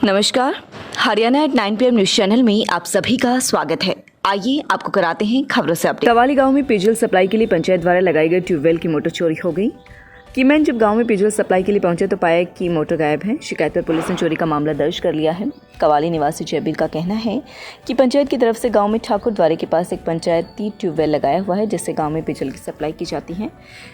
नमस्कार, Haryana at 9 PM news channel में आप सभी का स्वागत है। आइए आपको कराते हैं खबरों से अपडेट। कवाली गांव में पेयजल सप्लाई के लिए पंचायत द्वारा लगाई गई ट्यूबवेल की मोटर चोरी हो गई। कीमैन जब गांव में पेयजल सप्लाई के लिए पहुंचे तो पाया कि मोटर गायब है। शिकायत पर पुलिस ने चोरी का मामला दर्ज कर लिया है। कवाली निवासी जयबीर का कहना है कि पंचायत की तरफ से गांव में ठाकुर द्वारे के पास एक पंचायती ट्यूबवेल लगाया हुआ है जिससे गांव में पेयजल की सप्लाई की जाती है।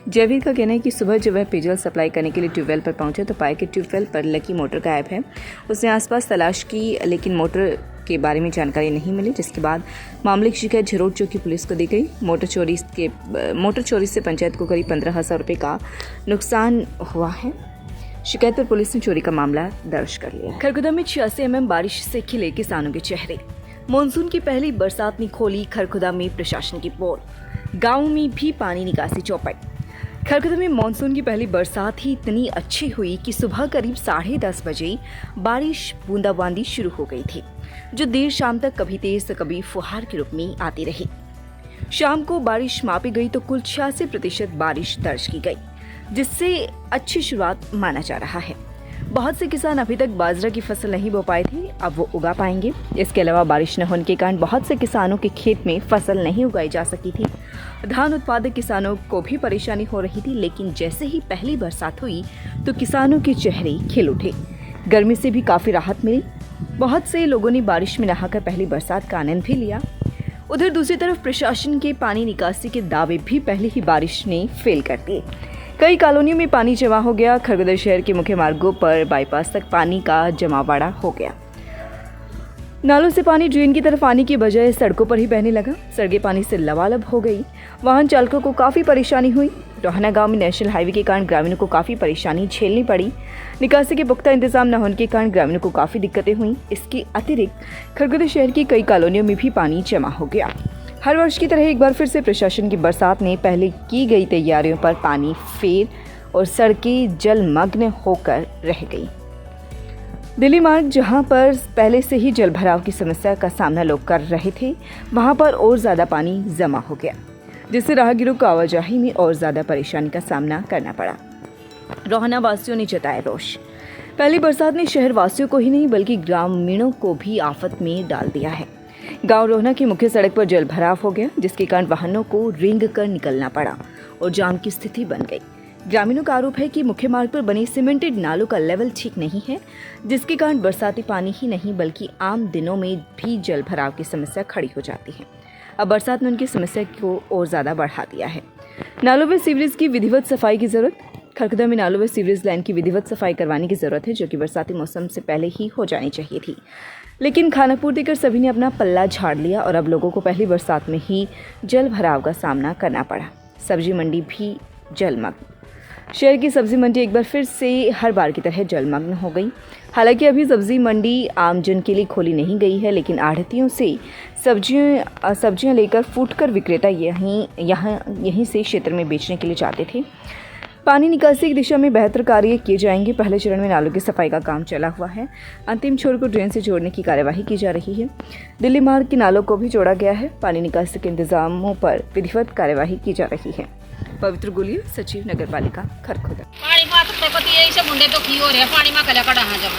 जयबीर का कहना है कि सुबह जब वह पेयजल सप्लाई करने के लिए ट्यूबवेल पर पहुंचे तो पाया कि ट्यूबवेल पर लगी मोटर गायब है। उसने आसपास तलाश की लेकिन मोटर के बारे में जानकारी नहीं मिली, जिसके बाद मामले की शिकायत झरोट चौकी पुलिस को दी गई। मोटर चोरी से पंचायत को करीब 15,000 रुपये का नुकसान हुआ है। शिकायत पर पुलिस ने चोरी का मामला दर्ज कर लिया। खरगोदा में 86 mm बारिश से खिले किसानों के चेहरे। मानसून की पहली बरसात ने खोली खरगोदा में प्रशासन की पोल। गाँव में भी पानी निकासी चौपट। खरगोदा में मानसून की पहली बरसात ही इतनी अच्छी हुई कि सुबह करीब 10:30 बजे बारिश बूंदाबांदी शुरू हो गई थी, जो देर शाम तक कभी तेज तो कभी फुहार के रूप में आती रही। शाम को बारिश मापी गई तो कुल 86% बारिश दर्ज की गई, जिससे अच्छी शुरुआत माना जा रहा है। बहुत से किसान अभी तक बाजरा की फसल नहीं बो पाए थे, अब वो उगा पाएंगे। इसके अलावा बारिश न होने के कारण बहुत से किसानों के खेत में फसल नहीं उगाई जा सकी थी। धान उत्पादक किसानों को भी परेशानी हो रही थी, लेकिन जैसे ही पहली बरसात हुई तो किसानों के चेहरे खिल उठे। गर्मी से भी काफी राहत मिली। बहुत से लोगों ने बारिश में नहाकर पहली बरसात का आनंद भी लिया। उधर दूसरी तरफ प्रशासन के पानी निकासी के दावे भी पहली ही बारिश ने फेल कर दिए। कई कॉलोनियों में पानी जमा हो गया। खरगोदा शहर के मुख्य मार्गों पर बाईपास तक पानी का जमावड़ा हो गया। नालों से पानी ड्रेन की तरफ आने की बजाय सड़कों पर ही बहने लगा। सड़कें पानी से लबालब हो गई। वाहन चालकों को काफ़ी परेशानी हुई। रोहना गांव में नेशनल हाईवे के कारण ग्रामीणों को काफ़ी परेशानी झेलनी पड़ी। निकासी के पुख्ता इंतजाम न होने के कारण ग्रामीणों को काफ़ी दिक्कतें हुई। इसके अतिरिक्त खरगोदा शहर की कई कॉलोनियों में भी पानी जमा हो गया। हर वर्ष की तरह एक बार फिर से प्रशासन की बरसात ने पहले की गई तैयारियों पर पानी फेर और सड़कें जलमग्न होकर रह गई। दिल्ली मार्ग, जहां पर पहले से ही जल भराव की समस्या का सामना लोग कर रहे थे, वहां पर और ज़्यादा पानी जमा हो गया, जिससे राहगीरों को आवाजाही में और ज़्यादा परेशानी का सामना करना पड़ा। रोहना वासियों ने जताया रोष। पहली बरसात ने शहर वासियों को ही नहीं बल्कि ग्रामीणों को भी आफत में डाल दिया है। गांव रोहना की मुख्य सड़क पर जल भराव हो गया, जिसके कारण वाहनों को रेंग कर निकलना पड़ा और जाम की स्थिति बन गई। ग्रामीणों का आरोप है कि मुख्य मार्ग पर बने सीमेंटेड नालों का लेवल ठीक नहीं है, जिसके कारण बरसाती पानी ही नहीं बल्कि आम दिनों में भी जल भराव की समस्या खड़ी हो जाती है। अब बरसात ने उनकी समस्या को और ज़्यादा बढ़ा दिया है। नालों व सीवरेज की विधिवत सफाई की जरूरत। खरगोदा में नालों व सीवरेज लाइन की विधिवत सफाई करवाने की जरूरत है, जो कि बरसाती मौसम से पहले ही हो जानी चाहिए थी, लेकिन खानापूर्ति कर सभी ने अपना पल्ला झाड़ लिया और अब लोगों को पहली बरसात में ही जल भराव का सामना करना पड़ा। सब्जी मंडी भी जलमग्न। शहर की सब्जी मंडी एक बार फिर से हर बार की तरह जलमग्न हो गई। हालांकि अभी सब्जी मंडी आमजन के लिए खोली नहीं गई है, लेकिन आढ़तियों से सब्जियां लेकर फूटकर विक्रेता यहीं से क्षेत्र में बेचने के लिए जाते थे। पानी निकासी की दिशा में बेहतर कार्य किए जाएंगे। पहले चरण में नालों की सफाई का काम चला हुआ है। अंतिम छोर को ड्रेन से जोड़ने की कार्यवाही की जा रही है। दिल्ली मार्ग के नालों को भी जोड़ा गया है। पानी निकासी के इंतजामों पर विधिवत कार्यवाही की जा रही है। पवित्र गुलिया, सचिव नगर पालिका खरगोदा। पानी मात पति यही सब मुंडे तो की हो रहे पानी में कला कड़ा हां जब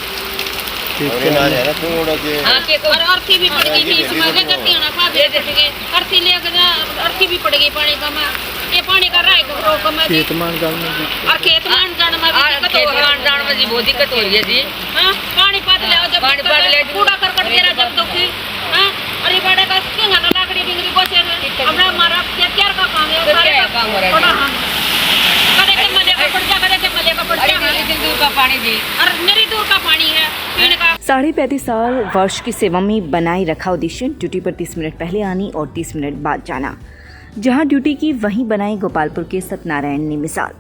और ना है ना थोड़ा के हां के और अर्थी भी पड़ गई थी इसमें के गति होना पा दे के अर्थी ले के अर्थी भी पड़ गई पानी का में ये पानी का राय को रोक में खेत मान जान में और खेत मान जान में दिक्कत हो रही है। जान में जी बहुत दिक्कत हो रही है जी। हां पानी पात ले जब पानी पात ले कूड़ा करकट तेरा जब तो फिर हां अरे बड़े का किंगा ना लाकड़ी डिंगरी बचे हमरा मारा क्या का काम है सारे काम हो रहा है। कदे के मले का पड़ जा कदे के मले का पड़ जा लेकिन दूर का पानी जी और मेरी दूर का पानी है पीने का। 35.5 साल वर्ष की सेवा में बनाए रखा उद्देश्य ड्यूटी पर 30 मिनट पहले आनी और 30 मिनट बाद जाना। जहां ड्यूटी की वहीं बनाई गोपालपुर के सत्यनारायण ने मिसाल।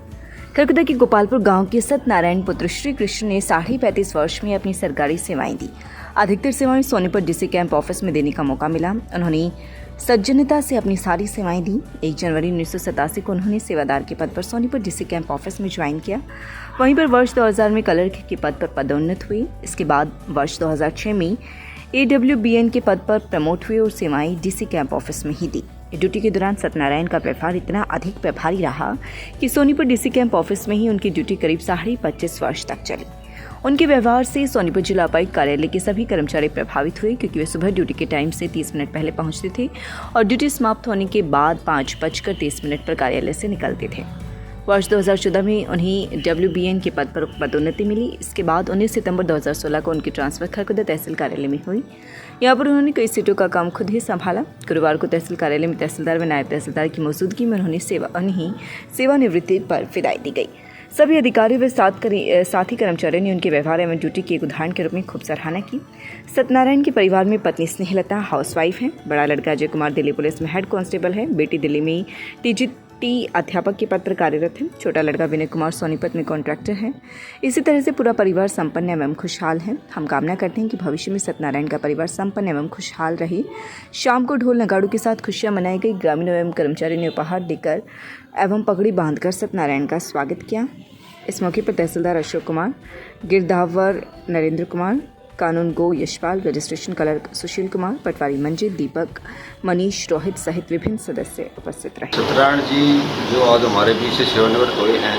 खरगोदा के गोपालपुर गांव के सत्यनारायण पुत्र श्री कृष्ण ने 35.5 वर्ष में अपनी सरकारी सेवाएं दी। अधिकतर सेवाएं सोनीपत डीसी कैंप ऑफिस में देने का मौका मिला। उन्होंने सज्जनता से अपनी सारी सेवाएं दी। 1 जनवरी 1987 को उन्होंने सेवादार के पद पर सोनीपत डीसी कैंप ऑफिस में ज्वाइन किया। वहीं पर वर्ष 2000 में क्लर्क के पद पर पदोन्नत हुए। इसके बाद वर्ष 2006 में AWBN के पद पर प्रमोट हुए और सेवाएं डीसी कैंप ऑफिस में ही दी। ड्यूटी के दौरान सत्यनारायण का व्यवहार इतना अधिक प्रभारी रहा कि सोनीपत डीसी कैंप ऑफिस में ही उनकी ड्यूटी करीब 25.5 वर्ष तक चली उनके व्यवहार से सोनीपत जिला उपायुक्त कार्यालय के सभी कर्मचारी प्रभावित हुए, क्योंकि वे सुबह ड्यूटी के टाइम से 30 मिनट पहले पहुंचते थे और ड्यूटी समाप्त होने के बाद 5:30 पर कार्यालय से निकलते थे। वर्ष 2014 में उन्हें WBN के पद पर पदोन्नति मिली। इसके बाद 19 सितंबर 2016 को उनकी ट्रांसफर खरखोदा तहसील कार्यालय में हुई। यहाँ पर उन्होंने कई सीटों का काम खुद ही संभाला। गुरुवार को तहसील कार्यालय में तहसीलदार व नायब तहसीलदार की मौजूदगी में उन्हें सेवानिवृत्ति पर विदाई दी गई। सभी अधिकारियों व साथी कर्मचारियों ने उनके व्यवहार एवं ड्यूटी के एक उदाहरण के रूप में खूब सराहना की। सत्यनारायण के परिवार में पत्नी स्नेहलता हाउसवाइफ हैं। बड़ा लड़का अजय कुमार दिल्ली पुलिस में हेड कांस्टेबल है। बेटी दिल्ली में TGT अध्यापक के पद पर कार्यरत है। छोटा लड़का विनय कुमार सोनीपत में कॉन्ट्रैक्टर है। इसी तरह से पूरा परिवार संपन्न एवं खुशहाल है। हम कामना करते हैं कि भविष्य में सत्यनारायण का परिवार संपन्न एवं खुशहाल रहे। शाम को ढोल नगाड़ों के साथ खुशियां मनाई गई। ग्रामीणों एवं कर्मचारियों ने उपहार देकर एवं पगड़ी बांधकर सत्यनारायण का स्वागत किया। इस मौके पर तहसीलदार अशोक कुमार, गिरदावर नरेंद्र कुमार, कानून गो यशपाल, रजिस्ट्रेशन क्लर्क सुशील कुमार, पटवारी मंजित, दीपक, मनीष, रोहित सहित विभिन्न सदस्य उपस्थित रहे। सत्यनारायण जी जो आज हमारे बीच से सेवानिवृत्त हुए हैं,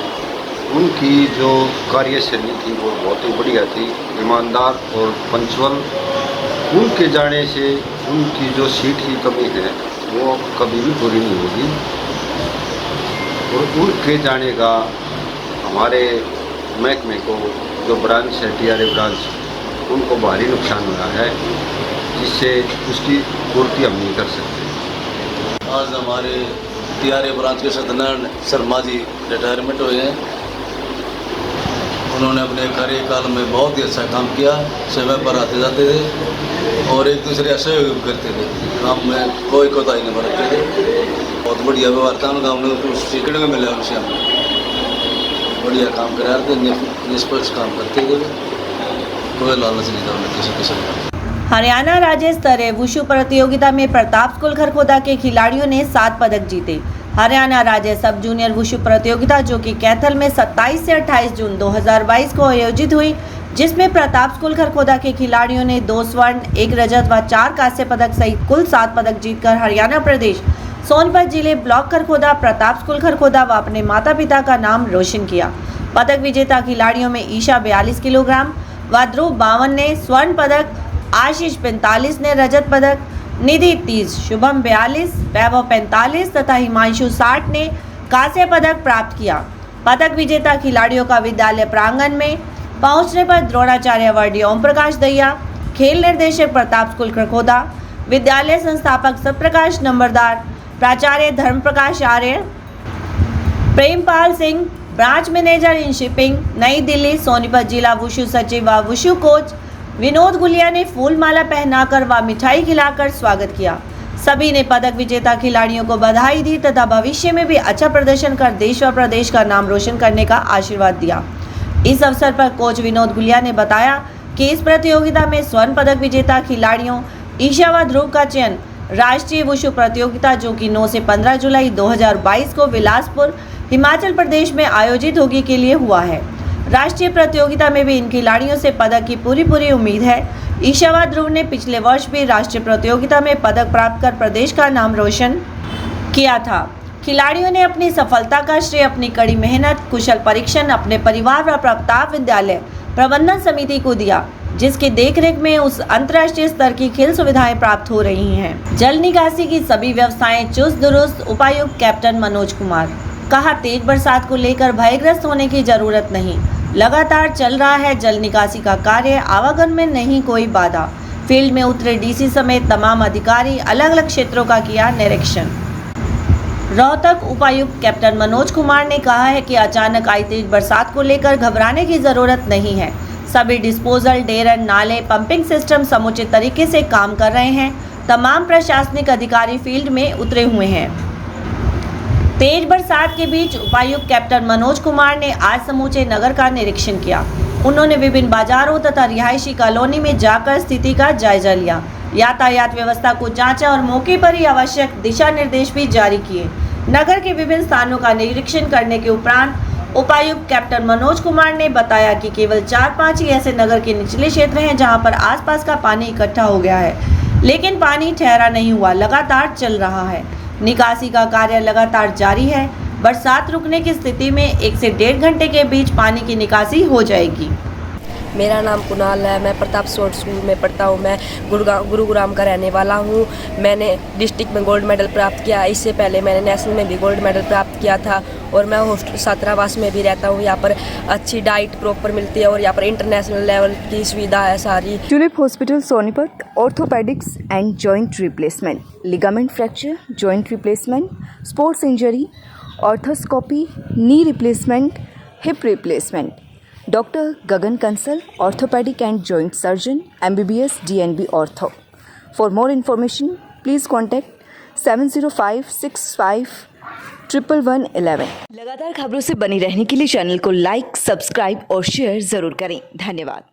उनकी जो कार्यशैली थी वो बहुत ही बढ़िया थी, ईमानदार और पंचुअल। उनके जाने से उनकी जो सीट की कमी है वो कभी भी पूरी नहीं होगी और उनके जाने का हमारे महकमे को जो ब्रांच है TRA ब्रांच, उनको भारी नुकसान हुआ है, जिससे उसकी पूर्ति हम नहीं कर सकते। आज हमारे TRA ब्रांच के सत्यनारायण शर्मा जी रिटायरमेंट हुए हैं। उन्होंने अपने कार्यकाल में बहुत ही अच्छा काम किया, समय पर आते जाते थे और एक दूसरे का सहयोग करते थे। काम में कोई कोताही नहीं बरतते थे। बहुत बढ़िया व्यवहार था उनका, हमने सीखने को मिला उनसे। हम बढ़िया काम करा थे, निष्पक्ष काम करते थे, कोई लालच नहीं था उन्हें किसी किस्म का। हरियाणा राज्य स्तरीय वुशु प्रतियोगिता में प्रताप स्कूल खरखोदा के खिलाड़ियों ने 7 पदक जीते। हरियाणा राज्य सब जूनियर वुशु प्रतियोगिता जो कि कैथल में 27 से 28 जून 2022 को आयोजित हुई, जिसमें प्रताप स्कूल खरखोदा के खिलाड़ियों ने 2 स्वर्ण, 1 रजत व 4 कांस्य पदक सहित कुल 7 पदक जीतकर हरियाणा प्रदेश सोनीपत जिले ब्लॉक खरखोदा, प्रताप स्कूल खरखोदा व अपने माता पिता का नाम रोशन किया। पदक विजेता खिलाड़ियों में ईशा 42 किलोग्राम व ध्रुव 52 ने स्वर्ण पदक, आशीष 45 ने रजत पदक, निधि 30, शुभम 42, वैभव 45 तथा हिमांशु 60 ने कांस्य पदक प्राप्त किया। पदक विजेता खिलाड़ियों का विद्यालय प्रांगण में पहुंचने पर द्रोणाचार्य अवार्डी ओम प्रकाश दहिया, खेल निर्देशक प्रताप स्कूल खरखोदा, विद्यालय संस्थापक सत्यप्रकाश नंबरदार, प्राचार्य धर्म प्रकाश आर्य, Prempal Singh, branch manager in shipping नई दिल्ली, सोनीपत जिला वुशु सचिव व वुशु कोच विनोद गुलिया ने फूल माला पहनाकर व मिठाई खिलाकर स्वागत किया। सभी ने पदक विजेता खिलाड़ियों को बधाई दी तथा भविष्य में भी अच्छा प्रदर्शन कर देश व प्रदेश का नाम रोशन करने का आशीर्वाद दिया। इस अवसर पर कोच विनोद गुलिया ने बताया कि इस प्रतियोगिता में स्वर्ण पदक विजेता खिलाड़ियों ईशा व ध्रुव का चयन राष्ट्रीय वुशु प्रतियोगिता जो कि 9 से 15 जुलाई 2022 को बिलासपुर हिमाचल प्रदेश में आयोजित होगी के लिए हुआ है। राष्ट्रीय प्रतियोगिता में भी इन खिलाड़ियों से पदक की पूरी उम्मीद है। ईशा व ध्रुव ने पिछले वर्ष भी राष्ट्रीय प्रतियोगिता में पदक प्राप्त कर प्रदेश का नाम रोशन किया था। खिलाड़ियों ने अपनी सफलता का श्रेय अपनी कड़ी मेहनत, कुशल परीक्षण, अपने परिवार व प्रताप विद्यालय प्रबंधन समिति को दिया, जिसके देखरेख में उस अंतर्राष्ट्रीय स्तर की खेल सुविधाएं प्राप्त हो रही हैं। जल निकासी की सभी व्यवस्थाएं चुस्त दुरुस्त। उपायुक्त कैप्टन मनोज कुमार कहा, तेज बरसात को लेकर भयग्रस्त होने की जरूरत नहीं, लगातार चल रहा है जल निकासी का कार्य, आवागमन में नहीं कोई बाधा। फील्ड में उतरे डीसी समेत तमाम अधिकारी अलग अलग क्षेत्रों का किया निरीक्षण। रोहतक उपायुक्त कैप्टन मनोज कुमार ने कहा है कि अचानक आई तेज बरसात को लेकर घबराने की जरूरत नहीं है। सभी डिस्पोजल, डेरन, नाले, पंपिंग सिस्टम समुचित तरीके से काम कर रहे हैं। तमाम प्रशासनिक अधिकारी फील्ड में उतरे हुए हैं। तेज बरसात के बीच उपायुक्त कैप्टन मनोज कुमार ने आज समूचे नगर का निरीक्षण किया। उन्होंने विभिन्न बाजारों तथा रिहायशी कॉलोनी में जाकर स्थिति का जायजा लिया, यातायात व्यवस्था को जांचा और मौके पर ही आवश्यक दिशा निर्देश भी जारी किए। नगर के विभिन्न स्थानों का निरीक्षण करने के उपरांत उपायुक्त कैप्टन मनोज कुमार ने बताया कि केवल 4-5 ही ऐसे नगर के निचले क्षेत्र हैं जहां पर आसपास का पानी इकट्ठा हो गया है, लेकिन पानी ठहरा नहीं हुआ, लगातार चल रहा है। निकासी का कार्य लगातार जारी है। बरसात रुकने की स्थिति में 1 से 1.5 घंटे के बीच पानी की निकासी हो जाएगी। मेरा नाम कुणाल है। मैं प्रताप स्पोर्ट स्कूल में पढ़ता हूँ। मैं गुरुग्राम का रहने वाला हूँ। मैंने डिस्ट्रिक्ट में गोल्ड मेडल प्राप्त किया। इससे पहले मैंने नेशनल में भी गोल्ड मेडल प्राप्त किया था। और मैं हॉस्टल छात्रावास में भी रहता हूँ। यहाँ पर अच्छी डाइट प्रॉपर मिलती है और यहाँ पर इंटरनेशनल लेवल की सुविधा है सारी। Tulip hospital Sonipat orthopaedics and joint replacement, ligament fracture, joint replacement, sports injury, arthroscopy, knee replacement, hip replacement. Doctor Gagan Kansal, orthopaedic and joint surgeon, MBBS DNB ortho. For more information please contact 7056511111। लगातार खबरों से बनी रहने के लिए channel को like, subscribe और share ज़रूर करें। धन्यवाद।